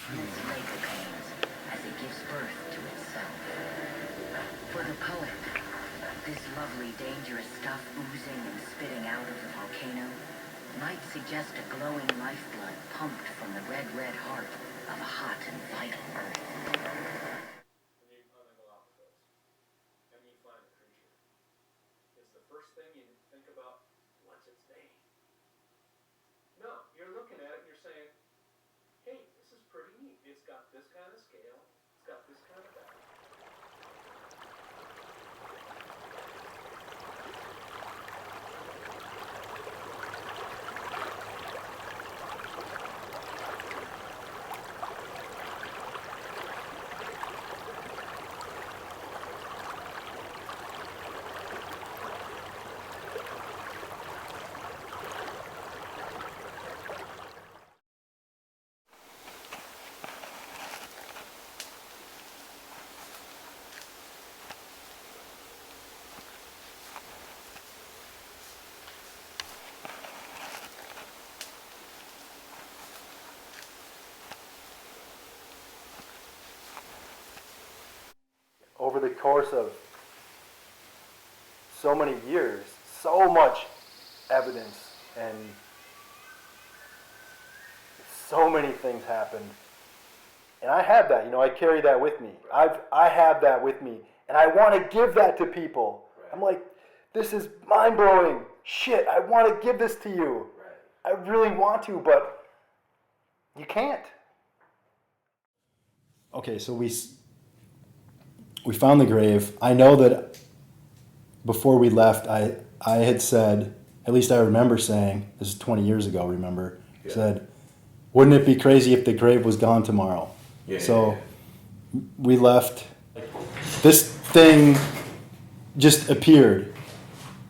from its labor pains as it gives birth to itself. For the poet, this lovely, dangerous stuff oozing and spitting out of the volcano might suggest a glowing lifeblood pumped from the red, red heart of a hot and vital earth. When you on the Galapagos and you find a creature, is the first thing you think about what's its name? No, you're looking at it and you're saying, hey, this is pretty neat. It's got this kind of scale. It's got this kind of back. Over the course of so many years, so much evidence and so many things happened. And I have that, I carry that with me. I have that with me. And I want to give that to people. I'm like, this is mind-blowing. Shit, I want to give this to you. I really want to, but you can't. Okay, so we found the grave. I know that before we left, I had said, at least I remember saying, this is 20 years ago, remember, yeah. Said, wouldn't it be crazy if the grave was gone tomorrow? Yeah, so we left. This thing just appeared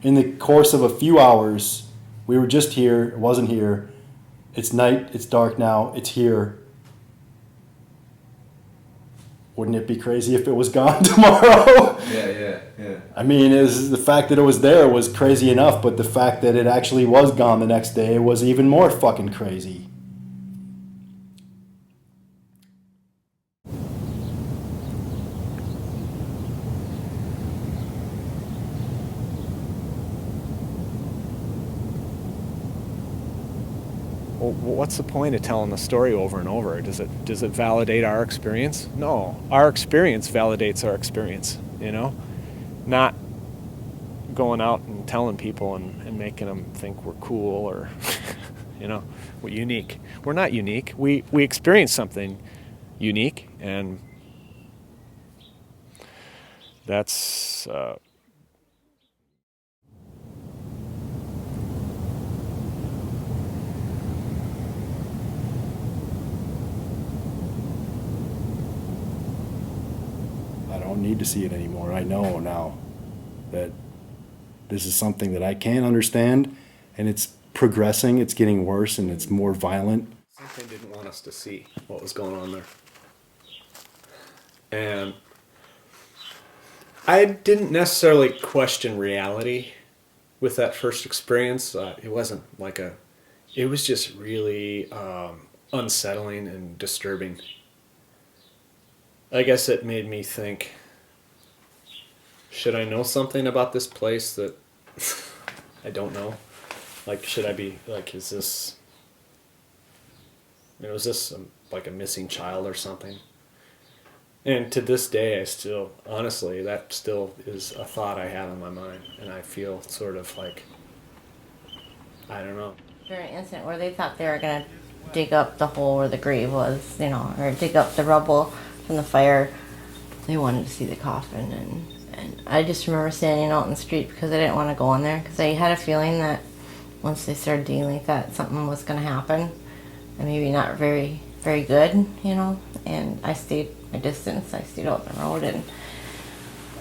in the course of a few hours. We were just here. It wasn't here. It's night. It's dark now. It's here. Wouldn't it be crazy if it was gone tomorrow? Yeah. I mean, the fact that it was there was crazy enough, but the fact that it actually was gone the next day was even more fucking crazy. Well, what's the point of telling the story over and over? Does it validate our experience? No, our experience validates our experience, not going out and telling people and making them think we're cool or, we're unique. We're not unique. We experience something unique, and that's... I don't need to see it anymore. I know now that this is something that I can't understand, and it's progressing, it's getting worse, and it's more violent. Something didn't want us to see what was going on there. And I didn't necessarily question reality with that first experience. It wasn't like it was just really unsettling and disturbing. I guess it made me think, should I know something about this place that I don't know? Like, should I be, like, is this, is this like a missing child or something? And to this day, I still, honestly, that still is a thought I have in my mind. And I feel sort of like, I don't know. During an incident where they thought they were going to dig up the hole where the grave was, or dig up the rubble from the fire, they wanted to see the coffin, and I just remember standing out in the street because I didn't want to go in there because I had a feeling that once they started digging like that, something was going to happen, and maybe not very, very good, and I stayed my distance. I stayed out the road,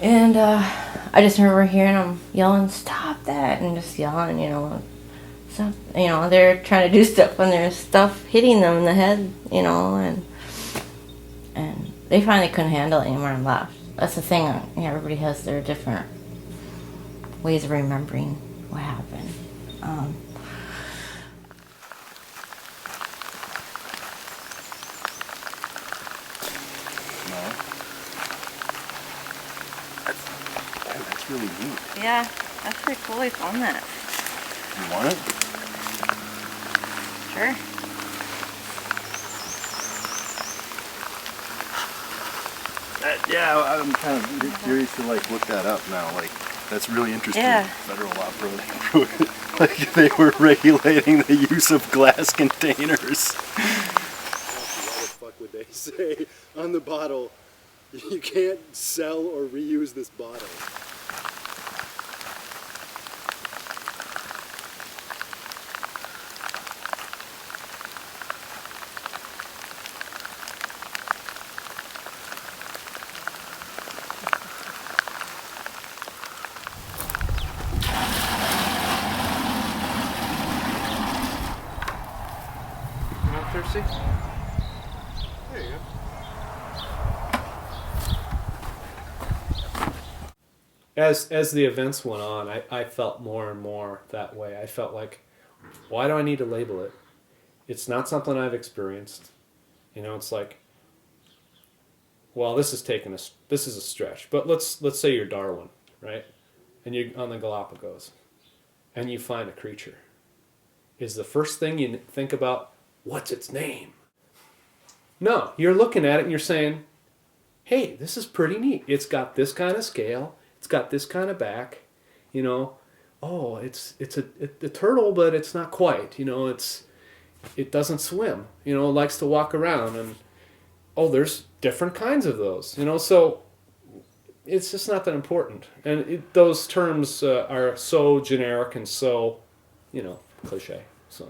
and I just remember hearing them yelling, "Stop that!" and just yelling, stuff, they're trying to do stuff when there's stuff hitting them in the head, and they finally couldn't handle it anymore and left. That's the thing. Everybody has their different ways of remembering what happened. really neat. Yeah, that's pretty cool. We found that. You want it? Sure. Yeah, I'm kind of curious to like look that up now. Like, that's really interesting. Yeah. Federal law prohibit. Like they were regulating the use of glass containers. What the fuck would they say on the bottle? You can't sell or reuse this bottle. Thirsty? There you go. As the events went on, I felt more and more that way. I felt like, why do I need to label it? It's not something I've experienced. You know, it's like, well, this is a stretch. But let's say you're Darwin, right? And you're on the Galapagos, and you find a creature. Is the first thing you think about, what's its name? No, you're looking at it and you're saying, hey, this is pretty neat. It's got this kind of scale. It's got this kind of back. You know, oh, it's a turtle, but it's not quite. You know, it doesn't swim. You know, it likes to walk around. And, oh, there's different kinds of those. You know, so it's just not that important. And those terms are so generic and so, you know, cliche. So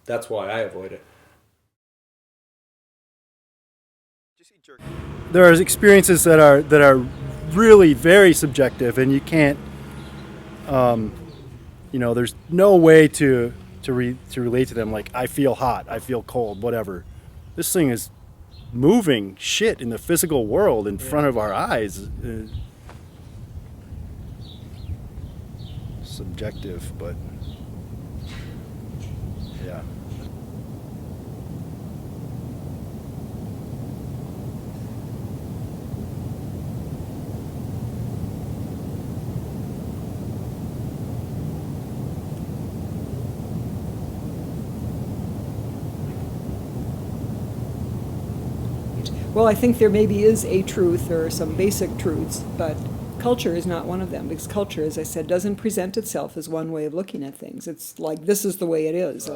that's why I avoid it. There are experiences that are really very subjective, and you can't, you know, there's no way to relate to them. Like, I feel hot, I feel cold, whatever. This thing is moving shit in the physical world in front of our eyes. Subjective, but yeah. Well, I think there maybe is a truth or some basic truths, but culture is not one of them, because culture, as I said, doesn't present itself as one way of looking at things. It's like, this is the way it is.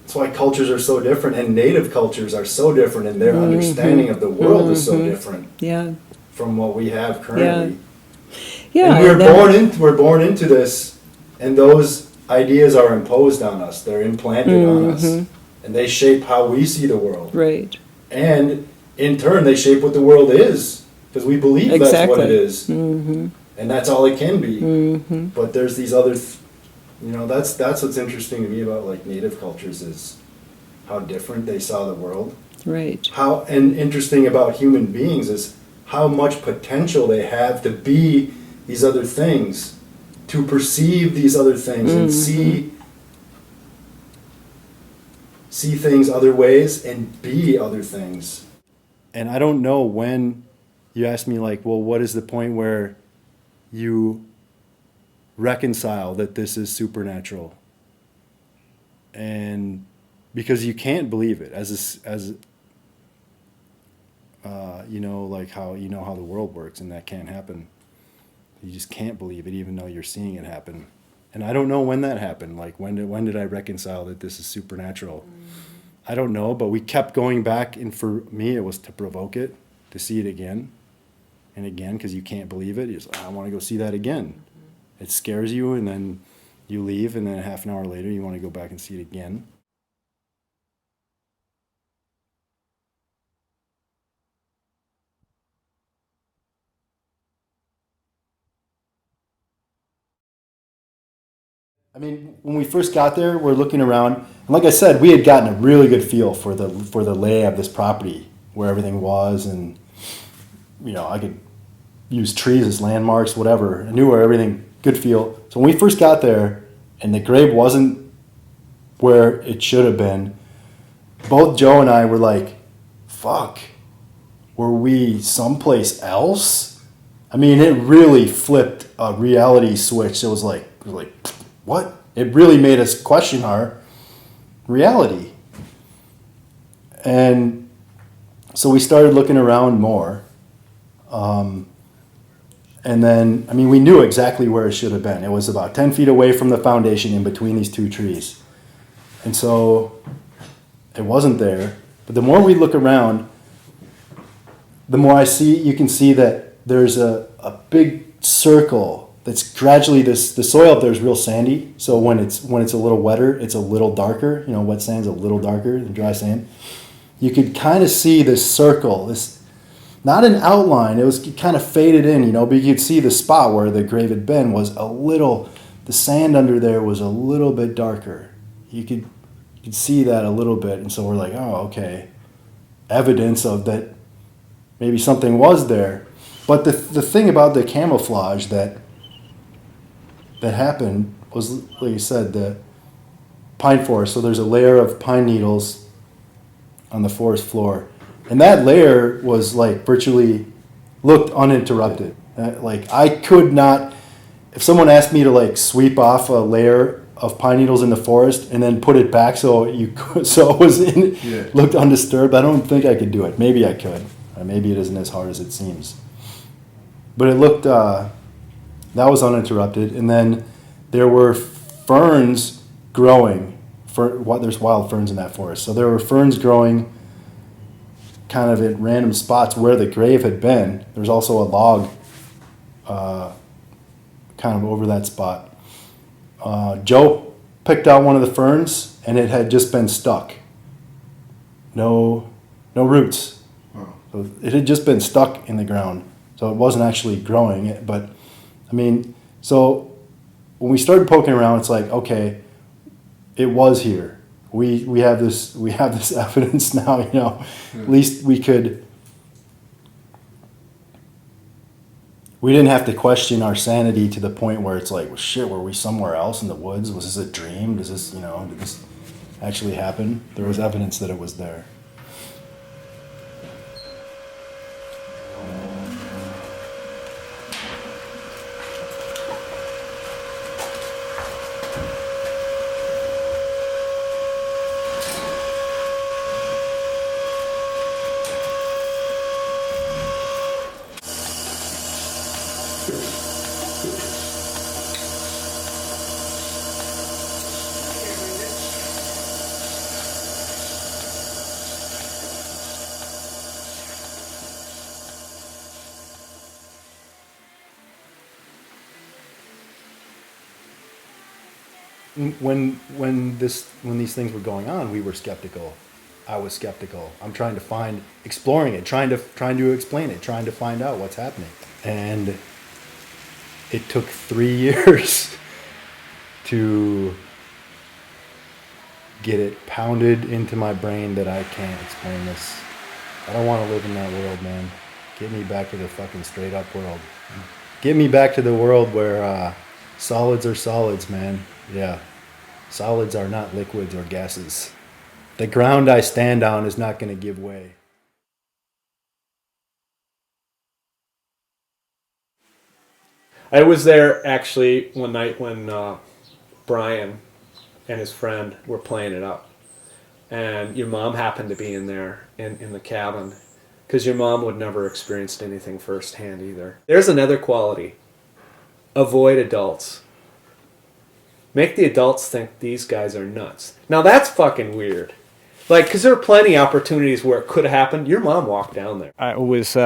That's why cultures are so different, and native cultures are so different, and their understanding of the world is so different Yeah. from what we have currently. Yeah. And we're born into this, and those ideas are imposed on us. They're implanted on us, and they shape how we see the world. Right. And in turn, they shape what the world is, because we believe that's what it is, and that's all it can be. But there's these other, you know, that's what's interesting to me about like native cultures is how different they saw the world. Right. And interesting about human beings is how much potential they have to be these other things, to perceive these other things and see things other ways and be other things. And I don't know when you ask me like, well, what is the point where you reconcile that this is supernatural? And because you can't believe it as you know, like how you know how the world works, and that can't happen. You just can't believe it, even though you're seeing it happen. And I don't know when that happened. Like, when did I reconcile that this is supernatural? I don't know, but we kept going back, and for me, it was to provoke it, to see it again and again, because you can't believe it. You're just like, I want to go see that again. It scares you, and then you leave, and then half an hour later, you want to go back and see it again. I mean, when we first got there, we're looking around, and like I said, we had gotten a really good feel for the lay of this property, where everything was, and you know, I could use trees as landmarks, whatever. I knew where everything, good feel. So when we first got there, and the grave wasn't where it should have been, both Joe and I were like, "Fuck, were we someplace else?" I mean, it really flipped a reality switch. It was like, what? It really made us question our reality. And so we started looking around more. And then, I mean, we knew exactly where it should have been. It was about 10 feet away from the foundation in between these two trees. And so it wasn't there. But the more we look around, the more you can see that there's a big circle that's gradually, the soil up there is real sandy. So when it's a little wetter, it's a little darker. You know, wet sand's a little darker than dry sand. You could kind of see this circle, this, not an outline, it was kind of faded in, you know, but you could see the spot where the grave had been was the sand under there was a little bit darker. You could see that a little bit, and so we're like, oh, okay, evidence of that maybe something was there. But the thing about the camouflage that happened was, like you said, the pine forest. So there's a layer of pine needles on the forest floor. And that layer was like virtually looked uninterrupted. Like I could not, if someone asked me to like sweep off a layer of pine needles in the forest and then put it back so it was looked undisturbed, I don't think I could do it. Maybe I could. Maybe it isn't as hard as it seems. But it looked, that was uninterrupted. And then there were ferns growing. There's wild ferns in that forest. So there were ferns growing kind of at random spots where the grave had been. There's also a log kind of over that spot. Joe picked out one of the ferns, and it had just been stuck. No roots. Wow. So it had just been stuck in the ground. So it wasn't actually growing. But, I mean, so when we started poking around, it's like, okay, it was here. We have this evidence now, you know. At least we didn't have to question our sanity to the point where it's like, well, shit, were we somewhere else in the woods? Was this a dream? Did this actually happen? There was evidence that it was there. When these things were going on, we were skeptical. I was skeptical. I'm trying to exploring it, trying to explain it, trying to find out what's happening. And it took 3 years to get it pounded into my brain that I can't explain this. I don't want to live in that world, man. Get me back to the fucking straight up world. Get me back to the world where solids are solids, man. Yeah. Solids are not liquids or gases. The ground I stand on is not going to give way. I was there actually one night when Brian and his friend were playing it up. And your mom happened to be in there in the cabin, because your mom would never experienced anything firsthand either. There's another quality. Avoid adults. Make the adults think these guys are nuts. Now that's fucking weird. Like, because there are plenty of opportunities where it could have happened. Your mom walked down there. I was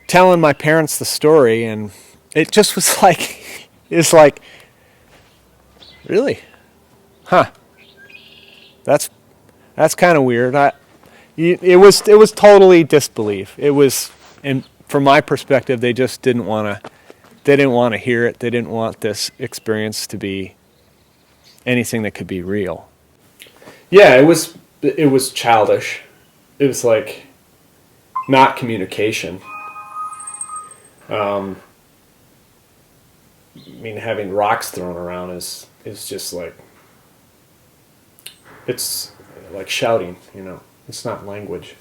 telling my parents the story, and it just was like, it's like, really? Huh. That's kind of weird. It was totally disbelief. It was, and from my perspective, they just didn't want to hear it. They didn't want this experience to be anything that could be real. Yeah, it was childish. It was like not communication. I mean, having rocks thrown around is just like, it's like shouting, you know. It's not language.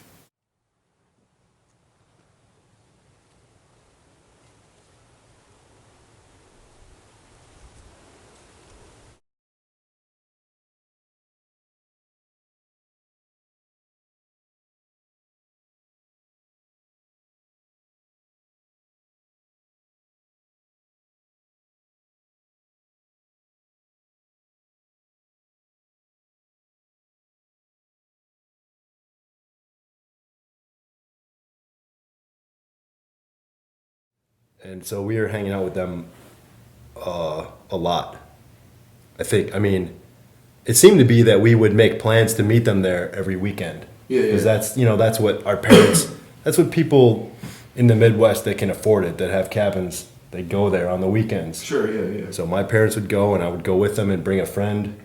And so we were hanging out with them a lot. I mean, it seemed to be that we would make plans to meet them there every weekend. Yeah, yeah. Because that's what our parents, that's what people in the Midwest that can afford it, that have cabins, they go there on the weekends. Sure, yeah, yeah. So my parents would go, and I would go with them and bring a friend,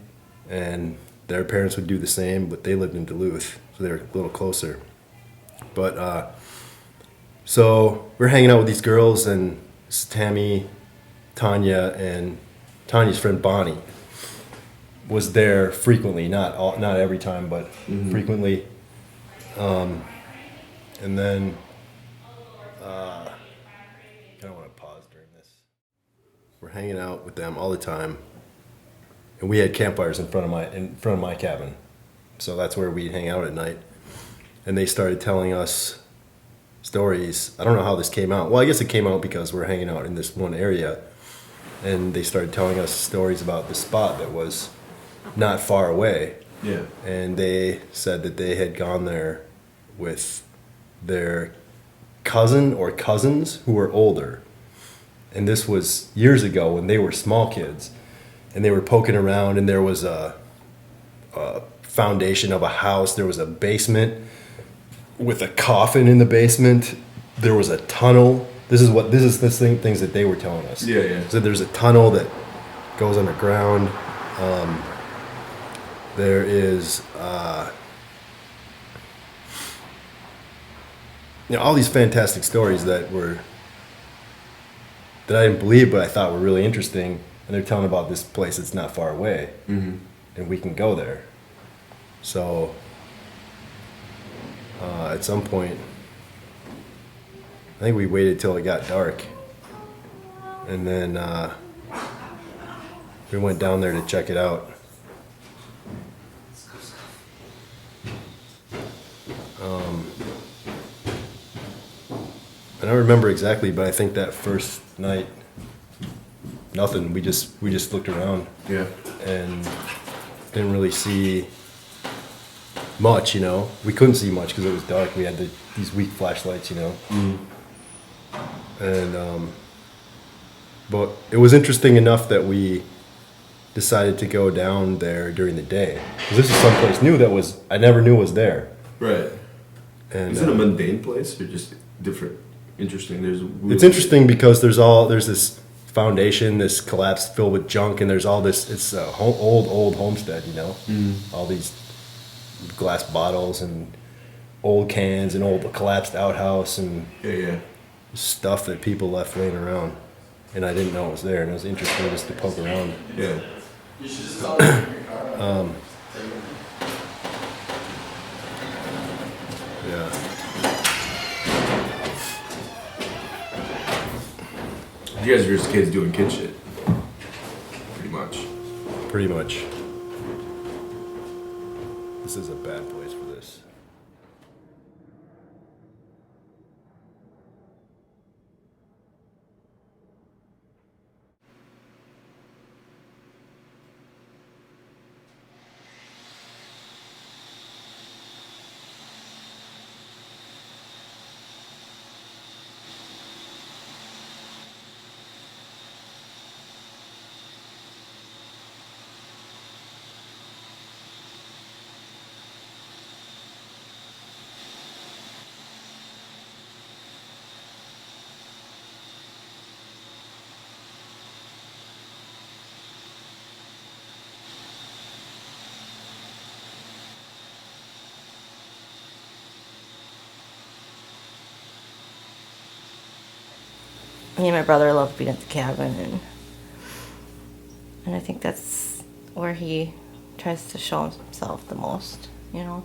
and their parents would do the same, but they lived in Duluth, so they were a little closer. But so we're hanging out with these girls, and it's Tammy, Tanya, and Tanya's friend Bonnie was there frequently, not every time, but frequently. And then I kind of want to pause during this. We're hanging out with them all the time, and we had campfires in front of my cabin, so that's where we'd hang out at night. And they started telling us stories. I don't know how this came out. Well, I guess it came out because we're hanging out in this one area, and they started telling us stories about the spot that was not far away. Yeah. And they said that they had gone there with their cousin or cousins who were older. And this was years ago when they were small kids. And they were poking around, and there was a foundation of a house. There was a basement with a coffin in the basement. There was a tunnel. Things that they were telling us. Yeah, yeah. So there's a tunnel that goes underground. There is, all these fantastic stories that I didn't believe, but I thought were really interesting. And they're telling about this place that's not far away, and we can go there. So at some point, I think we waited till it got dark, and then we went down there to check it out. I don't remember exactly, but I think that first night, nothing. We just looked around. Yeah. And didn't really see much. We couldn't see much because it was dark. We had these weak flashlights. And but it was interesting enough that we decided to go down there during the day, because this is someplace new that I never knew was there. Right. And Is it a mundane place or just different? Interesting. It's interesting because there's this foundation, this collapse filled with junk, and there's all this. It's a old homestead, all these glass bottles and old cans and old collapsed outhouse and Yeah. stuff that people left laying around, and I didn't know it was there, and it was interesting just to poke around. Yeah. Yeah. You guys are just kids doing kid shit. Pretty much. Pretty much. This is a bad place for this. Me and my brother love being at the cabin, and I think that's where he tries to show himself the most, I don't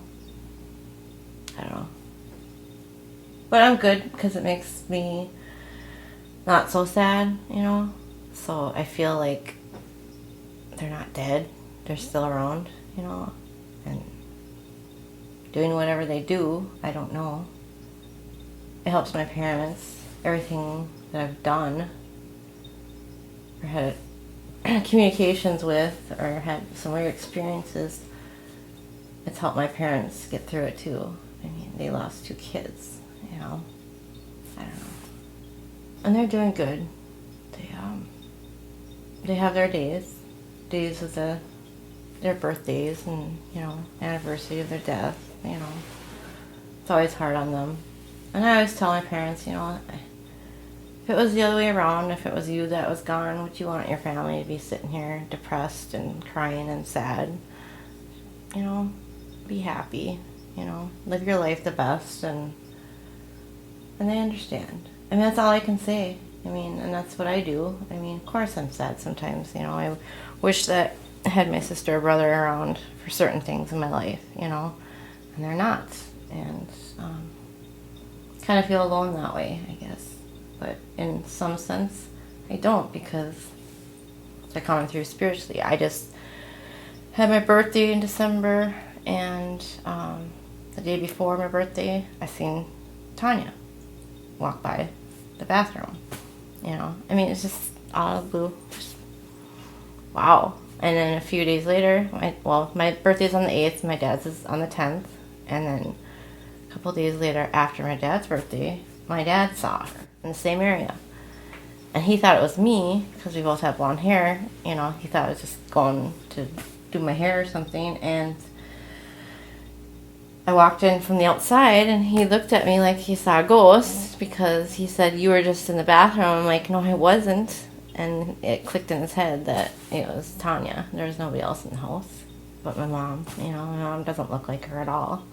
know. But I'm good because it makes me not so sad, So I feel like they're not dead. They're still around, and doing whatever they do. I don't know. It helps my parents. Everything that I've done or had communications with or had some weird experiences, it's helped my parents get through it too. I mean, they lost 2 kids, I don't know. And they're doing good. They have their days of their birthdays and, you know, anniversary of their death, you know. It's always hard on them. And I always tell my parents, you know, if it was the other way around, if it was you that was gone, would you want your family to be sitting here depressed and crying and sad? You know, be happy, you know, live your life the best, and they understand. I mean, that's all I can say. I mean, and that's what I do. I mean, of course I'm sad sometimes, you know. I wish that I had my sister or brother around for certain things in my life, you know, and they're not. And kind of feel alone that way, I guess. But in some sense, I don't, because they're coming through spiritually. I just had my birthday in December, and the day before my birthday, I seen Tanya walk by the bathroom. You know, I mean, it's just out of the blue. Just, wow. And then a few days later, my birthday's on the 8th, my dad's is on the 10th, and then a couple days later, after my dad's birthday, my dad saw her in the same area. And he thought it was me, because we both have blonde hair. You know, he thought I was just going to do my hair or something, and I walked in from the outside, and he looked at me like he saw a ghost, because he said, "You were just in the bathroom." I'm like, "No, I wasn't." And it clicked in his head that it was Tanya. There was nobody else in the house but my mom. You know, my mom doesn't look like her at all.